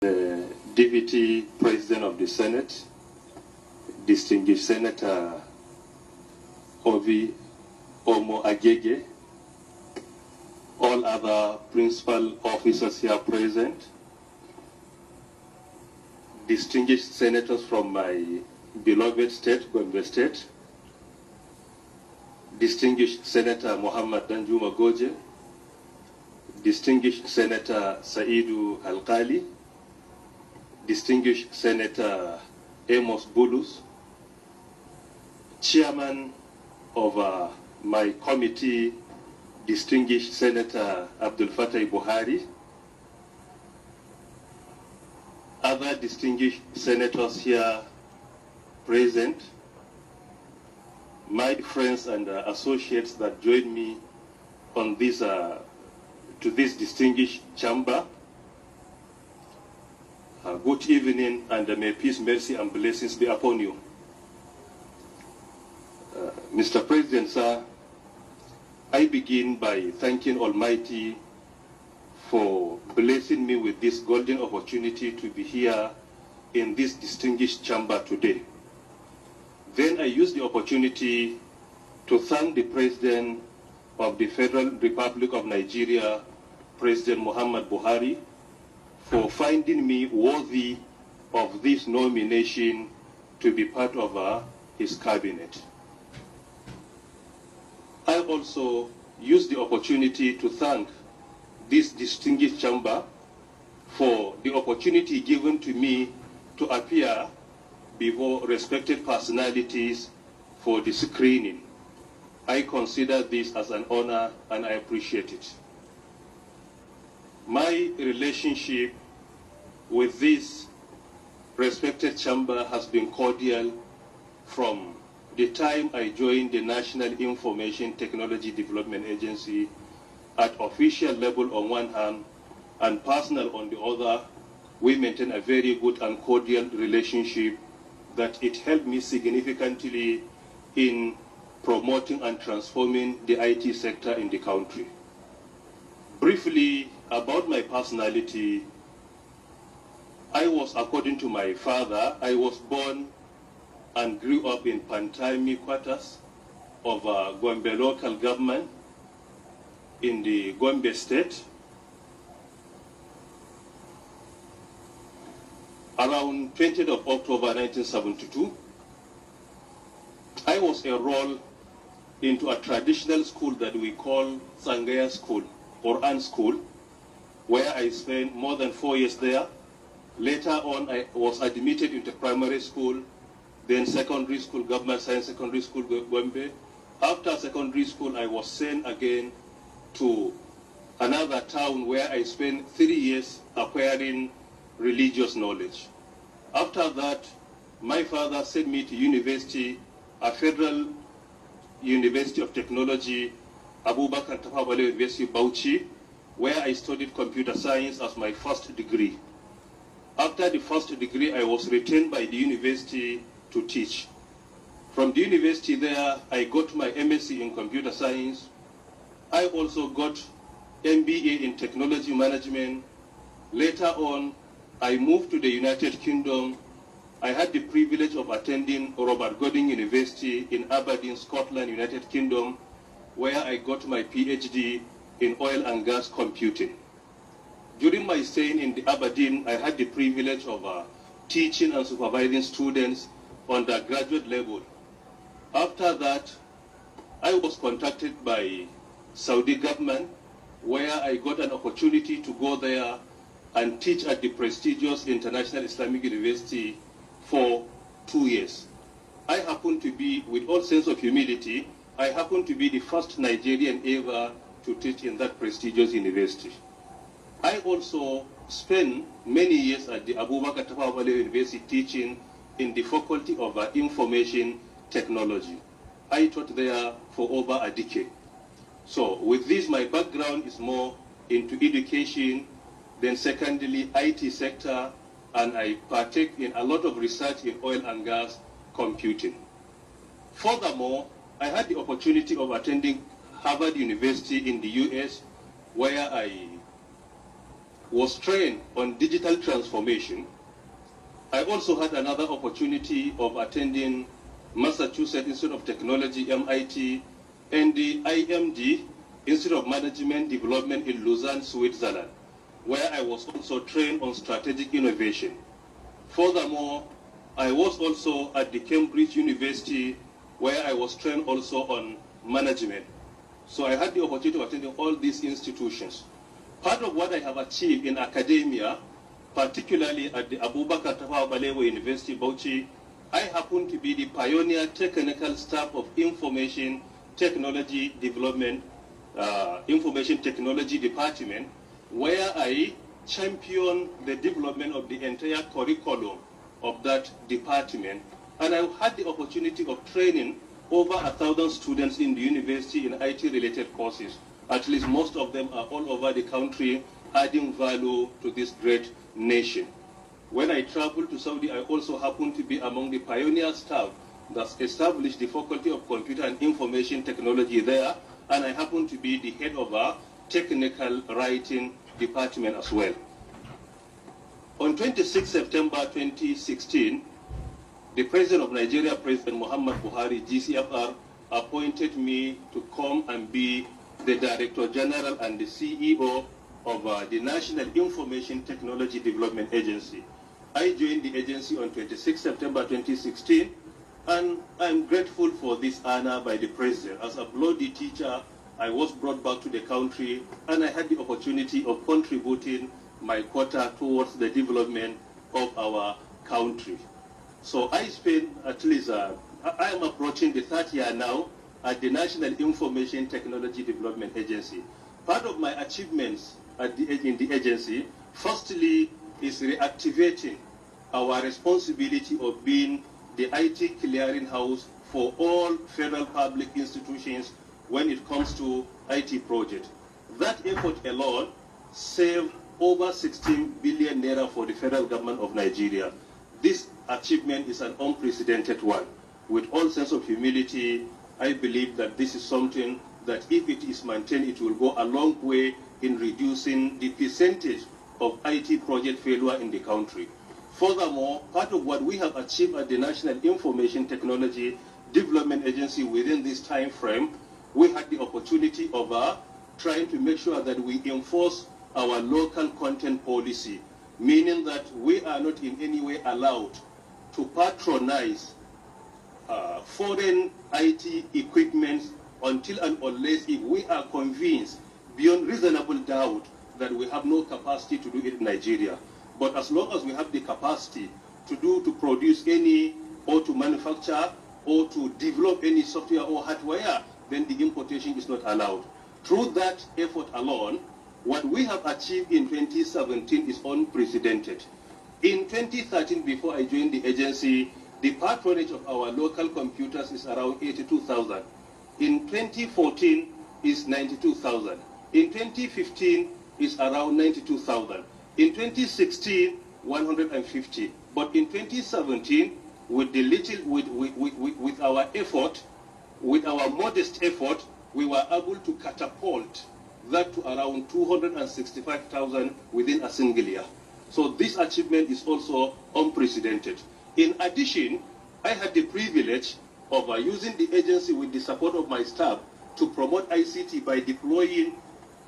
The Deputy President of the Senate, distinguished Senator Ovi Omo Agege, all other principal officers here present, distinguished senators from my beloved state, Gombe State, distinguished Senator Muhammad Danjuma Goje, distinguished Senator Saidu Kalli, distinguished Senator Amos Bulus, Chairman of my committee, distinguished Senator Abdul Fattah Buhari, other distinguished senators here present, my friends and associates that joined me on this to this distinguished chamber. Good evening, and may peace, mercy, and blessings be upon you. Mr. President, sir, I begin by thanking Almighty for blessing me with this golden opportunity to be here in this distinguished chamber today. Then I use the opportunity to thank the President of the Federal Republic of Nigeria, President Muhammad Buhari, for finding me worthy of this nomination to be part of his cabinet. I also use the opportunity to thank this distinguished chamber for the opportunity given to me to appear before respected personalities for the screening. I consider this as an honor and I appreciate it. My relationship with this respected chamber has been cordial from the time I joined the National Information Technology Development Agency at official level on one hand and personal on the other. We maintain a very good and cordial relationship that it helped me significantly in promoting and transforming the IT sector in the country. Briefly about my personality, I was, according to my father, I was born and grew up in fantami quarters of Gombe local government in the Gombe State. Around 20th of October 1972, I was enrolled into a traditional school that we call Sangaya School, or An School, where I spent more than 4 years there. Later on, I was admitted into primary school, then secondary school, Government Science Secondary School, Gombe. After secondary school, I was sent again to another town where I spent 3 years acquiring religious knowledge. After that, my father sent me to university, a Federal University of Technology, Abubakar Tafawa Balewa University, Bauchi, where I studied computer science as my first degree. After the first degree, I was retained by the university to teach. From the university there, I got my MSc in computer science. I also got MBA in technology management. Later on, I moved to the United Kingdom. I had the privilege of attending Robert Gordon University in Aberdeen, Scotland, United Kingdom, where I got my PhD in oil and gas computing. During my stay in the Aberdeen, I had the privilege of teaching and supervising students on the graduate level. After that, I was contacted by Saudi government, where I got an opportunity to go there and teach at the prestigious International Islamic University for 2 years. I happen to be, with all sense of humility, I happen to be the first Nigerian ever to teach in that prestigious university. I also spent many years at the Abubakar Tafawa Balewa University teaching in the Faculty of Information Technology. I taught there for over a decade. So with this, my background is more into education, then secondly, IT sector, and I partake in a lot of research in oil and gas computing. Furthermore, I had the opportunity of attending Harvard University in the US, where I was trained on digital transformation. I also had another opportunity of attending Massachusetts Institute of Technology, MIT, and the IMD, Institute of Management Development in Lausanne, Switzerland, where I was also trained on strategic innovation. Furthermore, I was also at the Cambridge University, where I was trained also on management. So I had the opportunity of attending all these institutions. Part of what I have achieved in academia, particularly at the Abubakar Tafawa Balewa University, Bauchi, I happen to be the pioneer technical staff of Information Technology Development, Information Technology Department, where I championed the development of the entire curriculum of that department. And I had the opportunity of training over 1,000 students in the university in IT-related courses. At least most of them are all over the country, adding value to this great nation. When I traveled to Saudi, I also happened to be among the pioneer staff that established the Faculty of Computer and Information Technology there, and I happened to be the head of a technical writing department as well. On 26 September 2016, the President of Nigeria, President Muhammad Buhari, GCFR, appointed me to come and be the Director General and the CEO of the National Information Technology Development Agency. I joined the agency on 26 September 2016, and I'm grateful for this honor by the President. As a bloody teacher, I was brought back to the country, and I had the opportunity of contributing my quota towards the development of our country. So I spent at least, I am approaching the third year now at the National Information Technology Development Agency. Part of my achievements in the agency, firstly, is reactivating our responsibility of being the IT clearinghouse for all federal public institutions when it comes to IT projects. That effort alone saved over 16 billion naira for the federal government of Nigeria. This achievement is an unprecedented one. With all sense of humility, I believe that this is something that if it is maintained, it will go a long way in reducing the percentage of IT project failure in the country. Furthermore, part of what we have achieved at the National Information Technology Development Agency within this time frame, we had the opportunity of trying to make sure that we enforce our local content policy, meaning that we are not in any way allowed to patronize foreign IT equipment until and unless if we are convinced beyond reasonable doubt that we have no capacity to do it in Nigeria. But as long as we have the capacity to produce any, or to manufacture, or to develop any software or hardware, then the importation is not allowed. Through that effort alone, what we have achieved in 2017 is unprecedented. In 2013, before I joined the agency, the patronage of our local computers is around 82,000. In 2014 is 92,000. In 2015 is around 92,000. In 2016, 150. But in 2017, with our effort, with our modest effort, we were able to catapult that to around 265,000 within a single year. So this achievement is also unprecedented. In addition, I had the privilege of using the agency with the support of my staff to promote ICT by deploying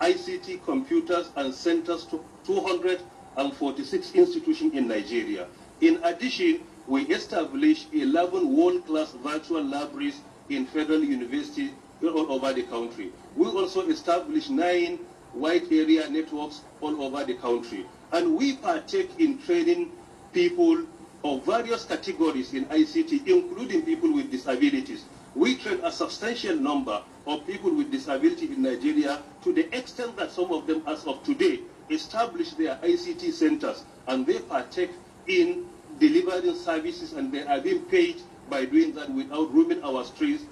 ICT computers and centers to 246 institutions in Nigeria. In addition, we established 11 world-class virtual libraries in federal universities all over the country. We also established 9 wide area networks all over the country. And we partake in training people of various categories in ICT, including people with disabilities. We train a substantial number of people with disability in Nigeria to the extent that some of them, as of today, establish their ICT centers, and they partake in delivering services, and they are being paid by doing that without roaming our streets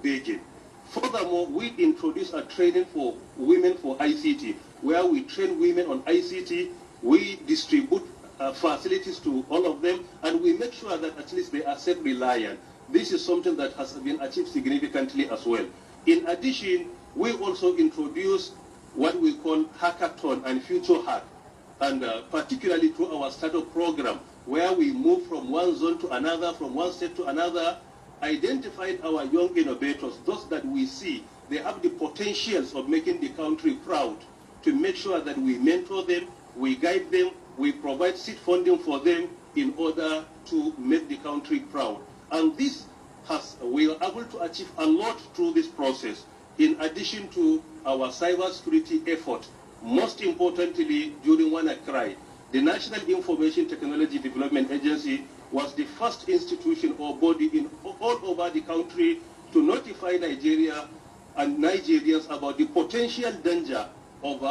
begging. Furthermore, we introduce a training for women for ICT, where we train women on ICT, we distribute facilities to all of them, and we make sure that at least they are self-reliant. This is something that has been achieved significantly as well. In addition, we also introduce what we call hackathon and future hack. and particularly through our startup program, where we move from one zone to another, from one state to another, identified our young innovators, those that we see they have the potentials of making the country proud, to make sure that we mentor them, we guide them, we provide seed funding for them in order to make the country proud. And this we are able to achieve a lot through this process, in addition to our cybersecurity effort. Most importantly, during WannaCry, the National Information Technology Development Agency was the first institution or body all over the country to notify Nigeria and Nigerians about the potential danger of